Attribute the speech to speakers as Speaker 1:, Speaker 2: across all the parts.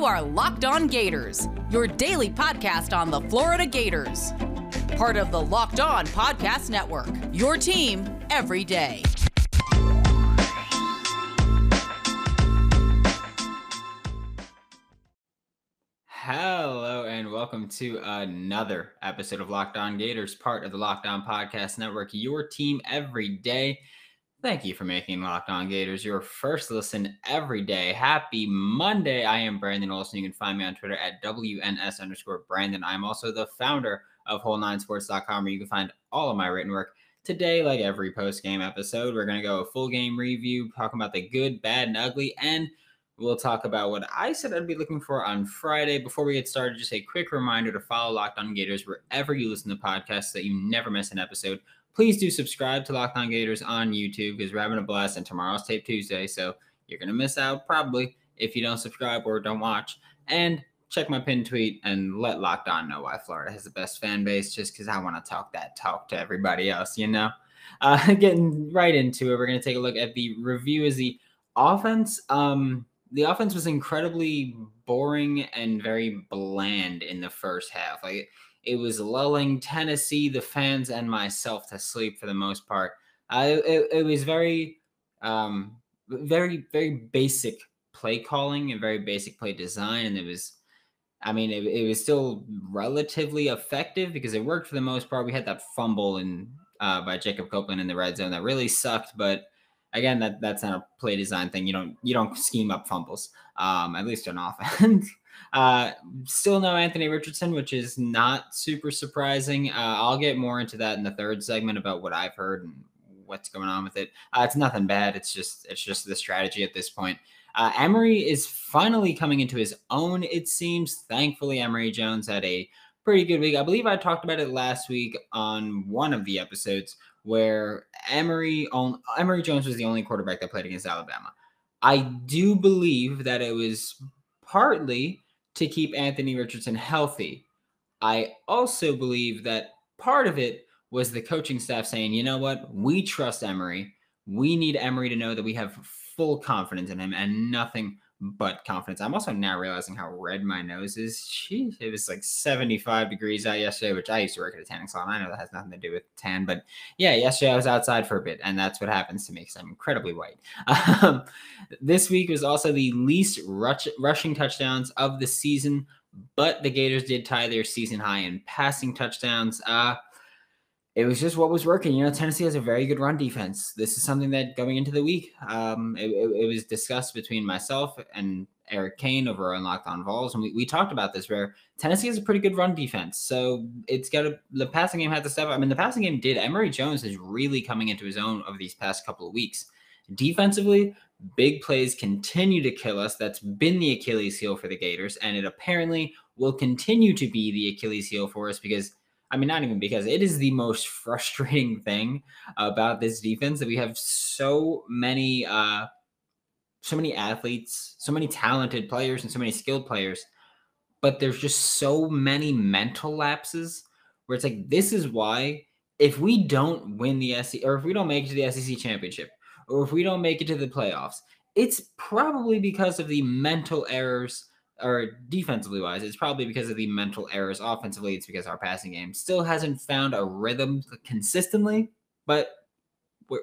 Speaker 1: You are Locked On Gators, your daily podcast on the Florida Gators. Part of the Locked On Podcast Network, your team every day.
Speaker 2: Hello and welcome to another episode of Locked On Gators, part of the Locked On Podcast Network, your team every day. Thank you for making Locked On Gators your first listen every day. Happy Monday. I am Brandon Olson. You can find me on Twitter at WNS_Brandon. I'm also the founder of Whole9Sports.com, where you can find all of my written work. Today, like every post-game episode, we're going to go a full game review, talking about the good, bad, and ugly, and we'll talk about what I said I'd be looking for on Friday. Before we get started, just a quick reminder to follow Locked On Gators wherever you listen to podcasts so that you never miss an episode. Please do subscribe to Locked On Gators on YouTube because we're having a blast, and tomorrow's Tape Tuesday, so you're going to miss out probably if you don't subscribe or don't watch. And check my pinned tweet and let Locked On know why Florida has the best fan base, just because I want to talk that talk to everybody else, you know? Getting right into it, we're going to take a look at the review as the offense. The offense was incredibly boring and very bland in the first half. It was lulling Tennessee, the fans, and myself to sleep for the most part. It was very, very basic play calling and very basic play design. And it was still relatively effective because it worked for the most part. We had that fumble by Jacob Copeland in the red zone that really sucked, but again, that's not a play design thing. You don't scheme up fumbles, at least on offense. Still no Anthony Richardson, which is not super surprising. I'll get more into that in the third segment about what I've heard and what's going on with it. It's nothing bad. It's just the strategy at this point. Emory is finally coming into his own, it seems. Thankfully, Emory Jones had a pretty good week. I believe I talked about it last week on one of the episodes where Emory Jones was the only quarterback that played against Alabama. I do believe that it was partly to keep Anthony Richardson healthy. I also believe that part of it was the coaching staff saying, you know what, we trust Emory. We need Emory to know that we have full confidence in him and nothing but confidence. I'm also now realizing how red my nose is. Jeez, it was like 75 degrees out yesterday, which I used to work at a tanning salon. I know that has nothing to do with tan, but yeah, yesterday I was outside for a bit, and that's what happens to me because I'm incredibly white. This week was also the least rushing touchdowns of the season, but the Gators did tie their season high in passing touchdowns. It was just what was working. Tennessee has a very good run defense. This is something that going into the week, it was discussed between myself and Eric Kane over on Locked On Vols, and we talked about this, where Tennessee has a pretty good run defense. So the passing game had to step up. The passing game did. Emory Jones is really coming into his own over these past couple of weeks. Defensively, big plays continue to kill us. That's been the Achilles heel for the Gators, and it apparently will continue to be the Achilles heel for us because not even because it is the most frustrating thing about this defense that we have so many athletes, so many talented players, and so many skilled players, but there's just so many mental lapses where it's like, this is why if we don't win the SEC, or if we don't make it to the SEC championship, or if we don't make it to the playoffs, it's probably because of the mental errors. Or defensively wise, it's probably because of the mental errors. Offensively, it's because our passing game still hasn't found a rhythm consistently, but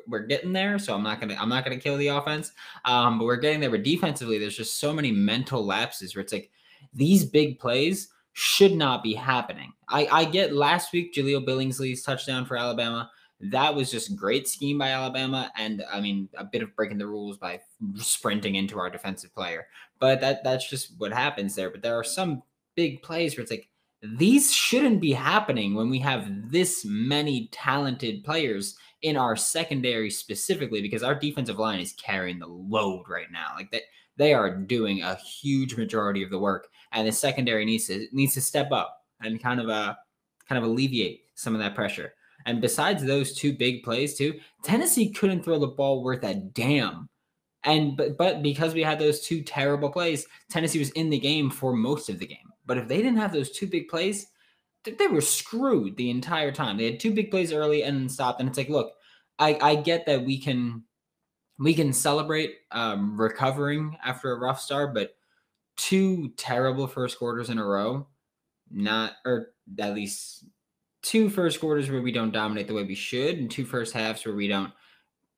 Speaker 2: we're getting there. So I'm not gonna kill the offense, but we're getting there. But defensively, there's just so many mental lapses where it's like these big plays should not be happening. I get last week Jaleel Billingsley's touchdown for Alabama. That was just great scheme by Alabama, and a bit of breaking the rules by sprinting into our defensive player. But that's just what happens there. But there are some big plays where it's like, these shouldn't be happening when we have this many talented players in our secondary specifically, because our defensive line is carrying the load right now. Like they are doing a huge majority of the work, and the secondary needs to step up and kind of alleviate some of that pressure. And besides those two big plays too, Tennessee couldn't throw the ball worth a damn. But because we had those two terrible plays, Tennessee was in the game for most of the game. But if they didn't have those two big plays, they were screwed the entire time. They had two big plays early and then stopped. And it's like, look, I get that we can celebrate recovering after a rough start, but 2 terrible first quarters in a row, or at least 2 first quarters where we don't dominate the way we should, and 2 first halves where we don't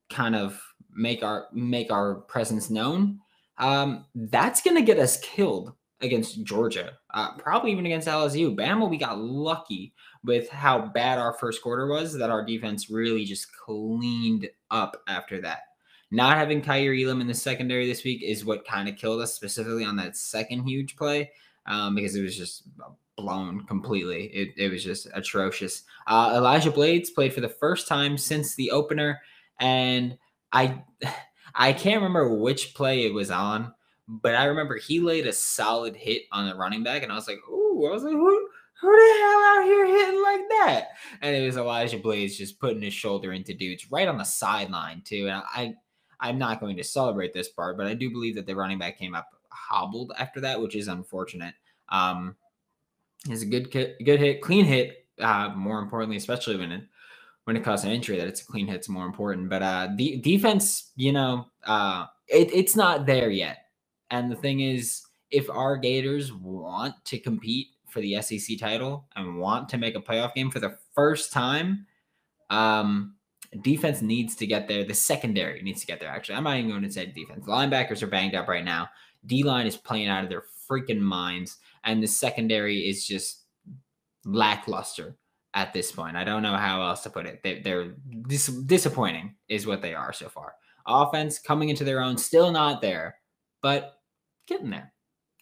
Speaker 2: kind of make our presence known. That's going to get us killed against Georgia, probably even against LSU. Bama, we got lucky with how bad our first quarter was that our defense really just cleaned up after that. Not having Kyer Elam in the secondary this week is what kind of killed us, specifically on that second huge play, because it was just blown completely. It was just atrocious. Elijah Blades played for the first time since the opener, and I can't remember which play it was on, but I remember he laid a solid hit on the running back, and I was like, who the hell out here hitting like that? And it was Elijah Blades just putting his shoulder into dudes right on the sideline too. And I'm not going to celebrate this part, but I do believe that the running back came up hobbled after that, which is unfortunate. It's a good hit, clean hit. More importantly, especially when it causes an injury, that it's a clean hit's more important. But the defense, it's not there yet. And the thing is, if our Gators want to compete for the SEC title and want to make a playoff game for the first time, defense needs to get there. The secondary needs to get there, actually. I'm not even going to say defense. Linebackers are banged up right now. D-line is playing out of their freaking minds. And the secondary is just lackluster at this point. I don't know how else to put it. They're disappointing is what they are so far. Offense coming into their own, still not there, but getting there.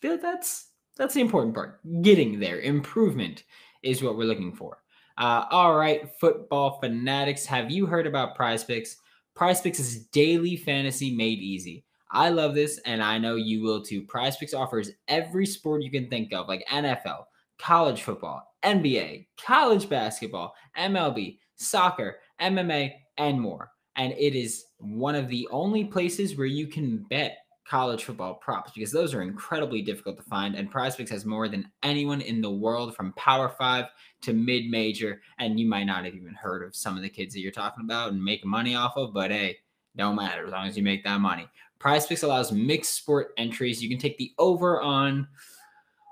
Speaker 2: That's the important part. Getting there. Improvement is what we're looking for. All right, football fanatics, have you heard about Prize Picks? Prize Picks is daily fantasy made easy. I love this, and I know you will too. Prize Picks offers every sport you can think of, like NFL, college football, NBA, college basketball, MLB, soccer, MMA, and more. And it is one of the only places where you can bet college football props, because those are incredibly difficult to find, and PrizePicks has more than anyone in the world, from Power 5 to mid-major, and you might not have even heard of some of the kids that you're talking about and make money off of, but hey, don't matter as long as you make that money. PrizePicks allows mixed sport entries. You can take the over on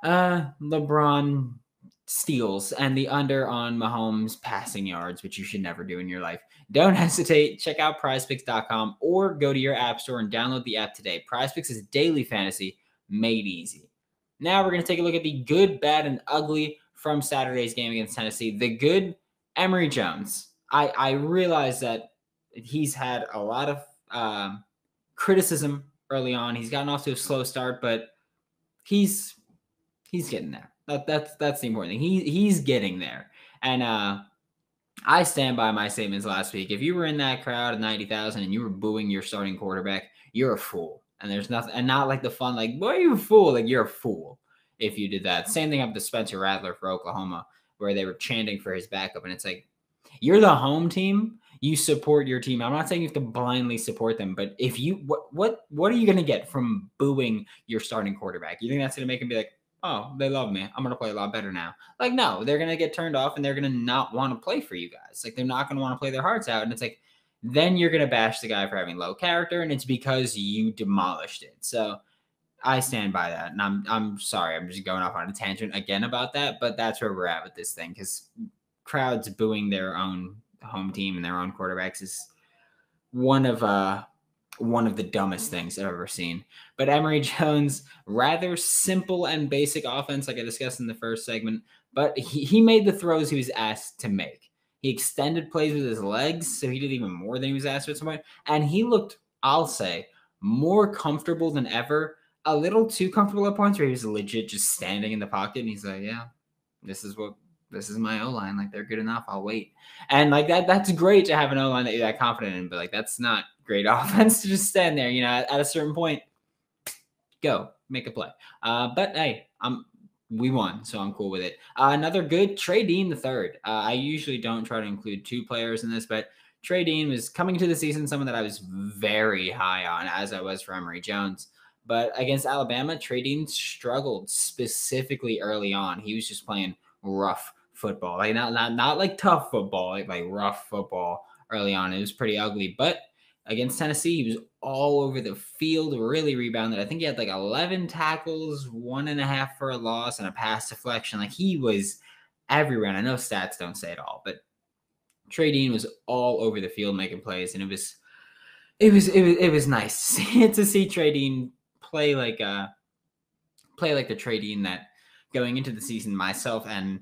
Speaker 2: LeBron steals and the under on Mahomes passing yards, which you should never do in your life. Don't hesitate. Check out prizepicks.com or go to your app store and download the app today. PrizePicks is daily fantasy made easy. Now we're going to take a look at the good, bad, and ugly from Saturday's game against Tennessee. The good, Emory Jones. I realize that he's had a lot of criticism early on. He's gotten off to a slow start, but he's getting there. That's the important thing. He's getting there. And I stand by my statements last week. If you were in that crowd of 90,000 and you were booing your starting quarterback, you're a fool. And there's nothing, and not like the fun, like, boy, you a fool. Like, you're a fool if you did that. Same thing up to Spencer Rattler for Oklahoma, where they were chanting for his backup. And it's like, you're the home team. You support your team. I'm not saying you have to blindly support them, but if you, what are you going to get from booing your starting quarterback? You think that's going to make him be like, oh, they love me, I'm going to play a lot better now? Like, no, they're going to get turned off and they're going to not want to play for you guys. Like, they're not going to want to play their hearts out. And it's like, then you're going to bash the guy for having low character, and it's because you demolished it. So I stand by that. And I'm sorry, I'm just going off on a tangent again about that, but that's where we're at with this thing, because crowds booing their own home team and their own quarterbacks is one of the dumbest things I've ever seen. But Emory Jones, rather simple and basic offense, like I discussed in the first segment, but he made the throws he was asked to make. He extended plays with his legs, so he did even more than he was asked to at some point. And he looked, I'll say, more comfortable than ever. A little too comfortable at points where he was legit just standing in the pocket, and he's like, yeah, this is my O-line. Like, they're good enough. I'll wait. And like that's great to have an O-line that you're that confident in, but like, that's not great offense to just stand there. You know, at a certain point, go make a play. But hey, we won, so I'm cool with it. Another good, Trey Dean III. I usually don't try to include two players in this, but Trey Dean was coming to the season someone that I was very high on, as I was for Emory Jones. But against Alabama, Trey Dean struggled specifically early on. He was just playing rough football, like not like tough football, like rough football early on. It was pretty ugly, but Against Tennessee, he was all over the field, really rebounded. I think he had like 11 tackles, 1.5 for a loss, and a pass deflection. Like, he was everywhere. And I know stats don't say it all, but Trey Dean was all over the field making plays, and it was nice to see Trey Dean play like the Trey Dean that going into the season myself and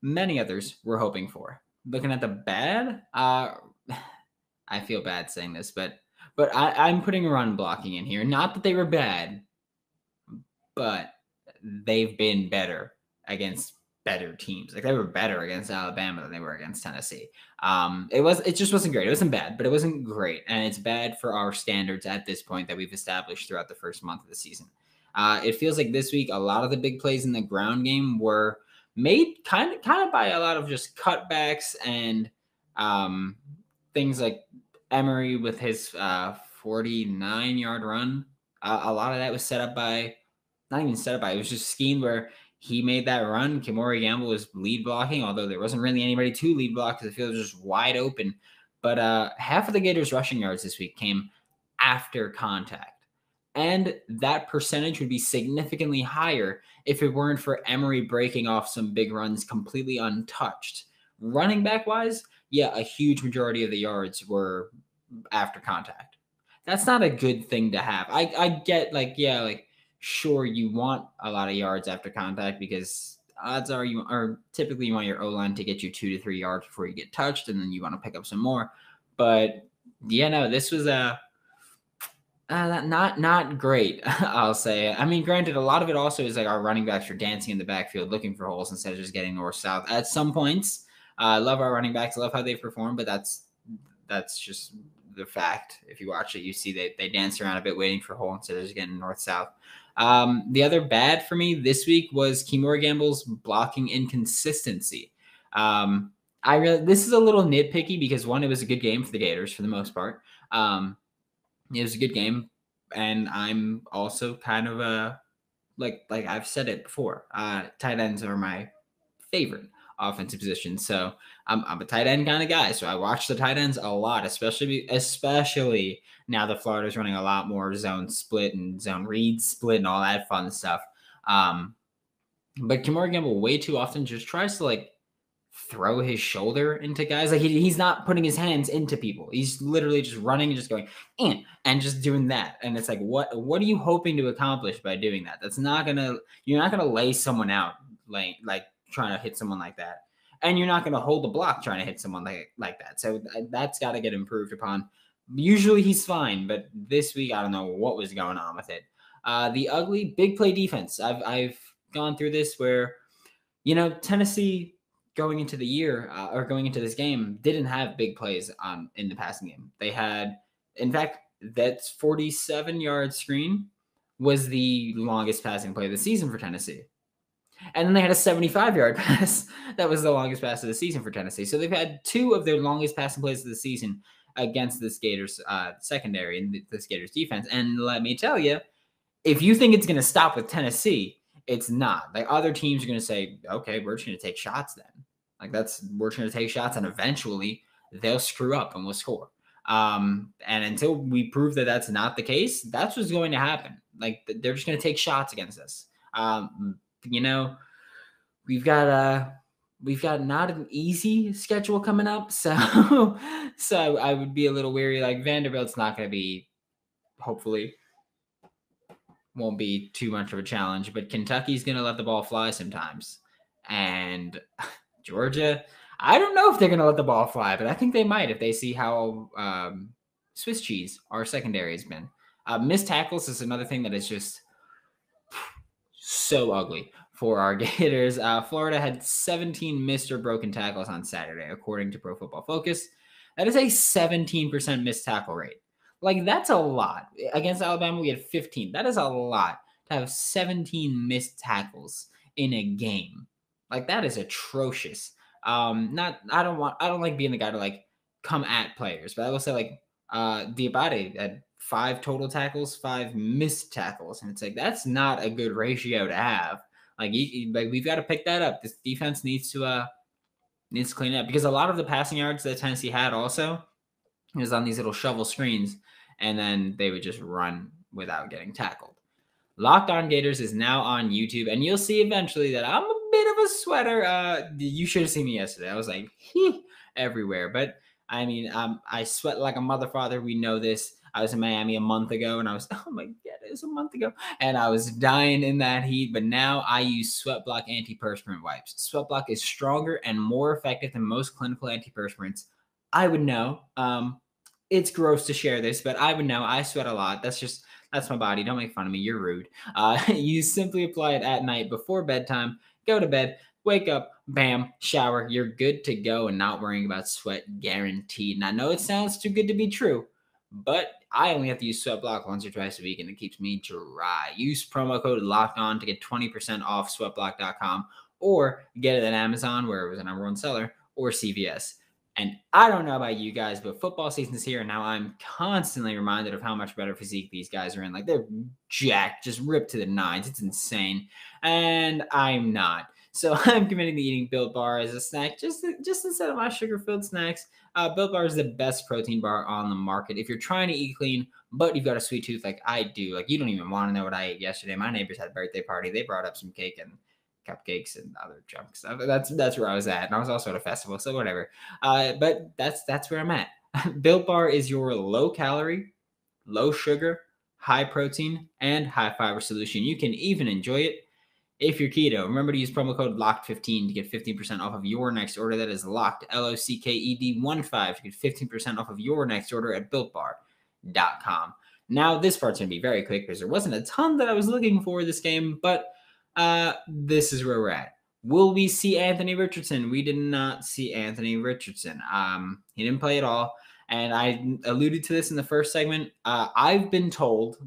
Speaker 2: many others were hoping for. Looking at the bad, I feel bad saying this, but I'm putting run blocking in here. Not that they were bad, but they've been better against better teams. Like, they were better against Alabama than they were against Tennessee. It just wasn't great. It wasn't bad, but it wasn't great. And it's bad for our standards at this point that we've established throughout the first month of the season. It feels like this week, a lot of the big plays in the ground game were made kind of by a lot of just cutbacks and things like Emory with his 49-yard run. A lot of that was set up by, not even set up by, it was just schemed where he made that run. Emory Gamble was lead blocking, although there wasn't really anybody to lead block because the field was just wide open. But half of the Gators' rushing yards this week came after contact. And that percentage would be significantly higher if it weren't for Emory breaking off some big runs completely untouched. Running back-wise, yeah, a huge majority of the yards were after contact. That's not a good thing to have. I get, sure, you want a lot of yards after contact because odds are typically you want your O-line to get you 2 to 3 yards before you get touched, and then you want to pick up some more. But yeah, no, this was not great, I'll say. I mean, granted, a lot of it also is like our running backs are dancing in the backfield looking for holes instead of just getting north-south at some points. I love our running backs. I love how they perform, but that's just the fact. If you watch it, you see they dance around a bit waiting for a hole instead of just getting north-south. The other bad for me this week was Emory Gamble's blocking inconsistency. This is a little nitpicky because, one, it was a good game for the Gators for the most part. It was a good game, and I'm also kind of like I've said it before, tight ends are my favorite offensive position. So I'm a tight end kind of guy. So I watch the tight ends a lot, especially now that Florida's running a lot more zone split and zone read split and all that fun stuff. But Emory Gamble way too often just tries to throw his shoulder into guys. Like, he's not putting his hands into people. He's literally just running and just going and just doing that. And it's like, what are you hoping to accomplish by doing that? You're not gonna lay someone out like trying to hit someone like that. And you're not gonna hold the block trying to hit someone like that. So that's got to get improved upon. Usually he's fine, but this week I don't know what was going on with it. The ugly big play defense. I've gone through this where, Tennessee going into the year or going into this game didn't have big plays in the passing game. They had, in fact, that 47-yard screen was the longest passing play of the season for Tennessee. And then they had a 75-yard pass that was the longest pass of the season for Tennessee. So they've had two of their longest passing plays of the season against this Gators secondary and this Gators defense. And let me tell you, if you think it's going to stop with Tennessee, it's not. Like, other teams are going to say, okay, we're just going to take shots then. We're going to take shots, and eventually they'll screw up and we'll score. And until we prove that that's not the case, that's what's going to happen. They're just going to take shots against us. We've got not an easy schedule coming up. So I would be a little weary. Vanderbilt's not going to be, hopefully, won't be too much of a challenge, but Kentucky's going to let the ball fly sometimes. And Georgia, I don't know if they're going to let the ball fly, but I think they might if they see how Swiss cheese our secondary has been. Missed tackles is another thing that is just so ugly for our Gators. Florida had 17 missed or broken tackles on Saturday, according to Pro Football Focus. That is a 17% missed tackle rate. That's a lot. Against Alabama, we had 15. That is a lot to have 17 missed tackles in a game. That is atrocious. I don't like being the guy to come at players, but I will say Diabate had 5 total tackles, 5 missed tackles, and it's that's not a good ratio to have. We've got to pick that up. This defense needs to clean it up, because a lot of the passing yards that Tennessee had also It was on these little shovel screens, and then they would just run without getting tackled. Locked On Gators is now on YouTube, and you'll see eventually that I'm a bit of a sweater. You should have seen me yesterday. I was like everywhere. But I mean, I sweat like a mother father. We know this. I was in Miami a month ago, and I was, oh my God, it was a month ago. And I was dying in that heat. But now I use SweatBlock antiperspirant wipes. SweatBlock is stronger and more effective than most clinical antiperspirants. I would know. It's gross to share this, but I would know. I sweat a lot. That's my body. Don't make fun of me. You're rude. You simply apply it at night before bedtime. Go to bed. Wake up. Bam. Shower. You're good to go and not worrying about sweat, guaranteed. And I know it sounds too good to be true, but I only have to use SweatBlock once or twice a week, and it keeps me dry. Use promo code LOCKEDON to get 20% off sweatblock.com, or get it at Amazon, where it was the number one seller, or CVS. And I don't know about you guys, but football season's here, and now I'm constantly reminded of how much better physique these guys are in. Like, they're jacked, just ripped to the nines. It's insane. And I'm not. So I'm committing to eating Built Bar as a snack, just instead of my sugar-filled snacks. Built Bar is the best protein bar on the market. If you're trying to eat clean, but you've got a sweet tooth like I do, like, you don't even want to know what I ate yesterday. My neighbors had a birthday party. They brought up some cake and cupcakes and other junk stuff. That's where I was at, and I was also at a festival, so whatever. But that's where I'm at. Built Bar is your low calorie, low sugar, high protein, and high fiber solution. You can even enjoy it if you're keto. Remember to use promo code LOCKED15 to get 15% off of your next order. That is locked, LOCKED15 to get 15% off of your next order at BuiltBar.com. Now, this part's going to be very quick because there wasn't a ton that I was looking for this game, but this is where we're at. Will we see Anthony Richardson? We did not see Anthony Richardson. He didn't play at all. And I alluded to this in the first segment. I've been told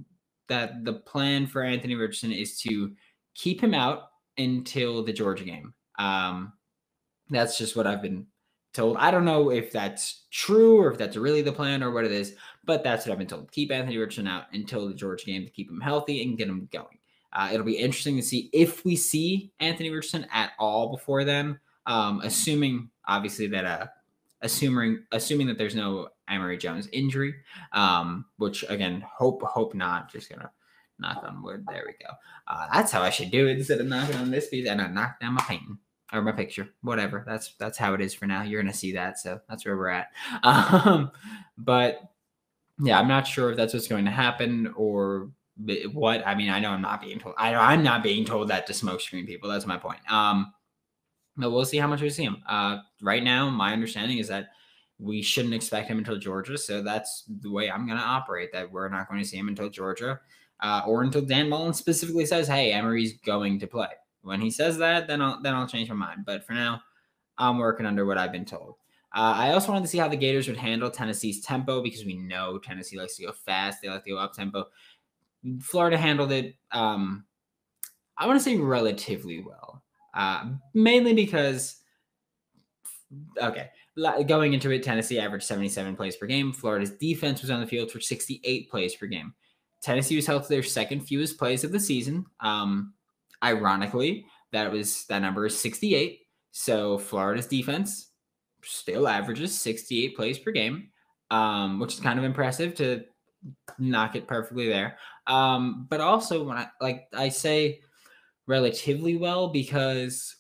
Speaker 2: that the plan for Anthony Richardson is to keep him out until the Georgia game. That's just what I've been told. I don't know if that's true or if that's really the plan or what it is, but that's what I've been told. Keep Anthony Richardson out until the Georgia game to keep him healthy and get him going. It'll be interesting to see if we see Anthony Richardson at all before then, assuming obviously that assuming that there's no Emory Jones injury, which again, hope not. Just gonna knock on wood. There we go. That's how I should do it instead of knocking on this piece, and I knock down my painting or my picture, whatever. That's how it is for now. You're gonna see that, so that's where we're at. But yeah, I'm not sure if that's what's going to happen or what. I mean, I know I'm not being told. I'm not being told that to smokescreen people. That's my point. But we'll see how much we see him. Right now, my understanding is that we shouldn't expect him until Georgia. So that's the way I'm going to operate, that we're not going to see him until Georgia or until Dan Mullen specifically says, hey, Emory's going to play. When he says that, then I'll change my mind. But for now, I'm working under what I've been told. I also wanted to see how the Gators would handle Tennessee's tempo, because we know Tennessee likes to go fast. They like to go up tempo. Florida handled it, I want to say relatively well, mainly because, going into it, Tennessee averaged 77 plays per game. Florida's defense was on the field for 68 plays per game. Tennessee was held to their second fewest plays of the season. Ironically, that number is 68. So Florida's defense still averages 68 plays per game, which is kind of impressive to knock it perfectly there. But also when I say relatively well, because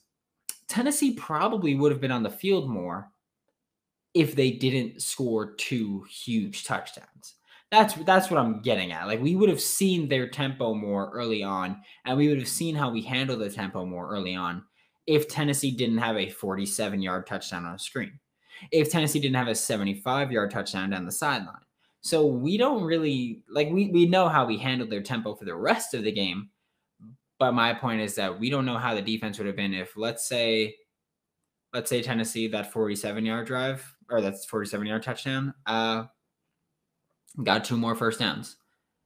Speaker 2: Tennessee probably would have been on the field more if they didn't score 2 huge touchdowns. That's what I'm getting at. Like, we would have seen their tempo more early on, and we would have seen how we handle the tempo more early on if Tennessee didn't have a 47-yard touchdown on a screen, if Tennessee didn't have a 75-yard touchdown down the sideline. So we don't really, we know how we handled their tempo for the rest of the game. But my point is that we don't know how the defense would have been if, let's say Tennessee, that 47-yard drive, or that's 47-yard touchdown, got 2 more first downs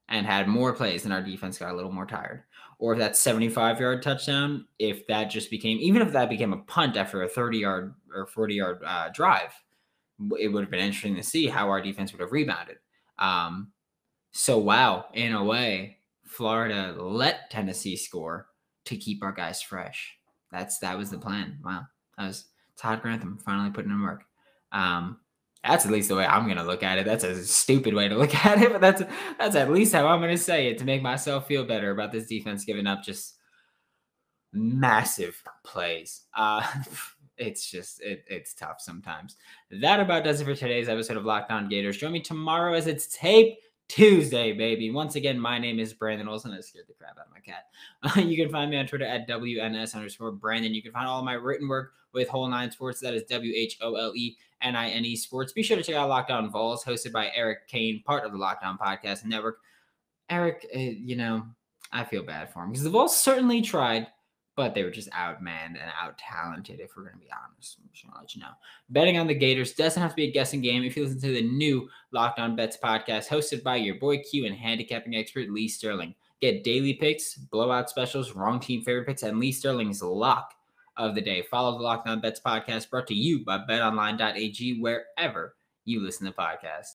Speaker 2: and had more plays, and our defense got a little more tired. Or if that 75-yard touchdown, if that became a punt after a 30-yard or 40-yard drive, it would have been interesting to see how our defense would have rebounded. So wow, in a way, Florida let Tennessee score to keep our guys fresh. That was the plan. Wow. That was Todd Grantham finally putting in work. That's at least the way I'm going to look at it. That's a stupid way to look at it, but that's at least how I'm going to say it to make myself feel better about this defense giving up just massive plays. It's tough sometimes. That about does it for today's episode of Locked On Gators. Join me tomorrow as it's Tape Tuesday, baby. Once again, my name is Brandon Olson. I scared the crap out of my cat. You can find me on Twitter at WNS_Brandon. You can find all of my written work with Whole Nine Sports. That is WHOLENINE Sports. Be sure to check out Locked On Vols, hosted by Eric Kane, part of the Locked On Podcast Network. Eric, I feel bad for him because the Vols certainly tried, but they were just outmanned and out-talented, if we're going to be honest. I'm just going to let you know. Betting on the Gators doesn't have to be a guessing game if you listen to the new Locked On Bets podcast hosted by your boy Q and handicapping expert Lee Sterling. Get daily picks, blowout specials, wrong team favorite picks, and Lee Sterling's lock of the day. Follow the Locked On Bets podcast brought to you by BetOnline.ag wherever you listen to podcasts.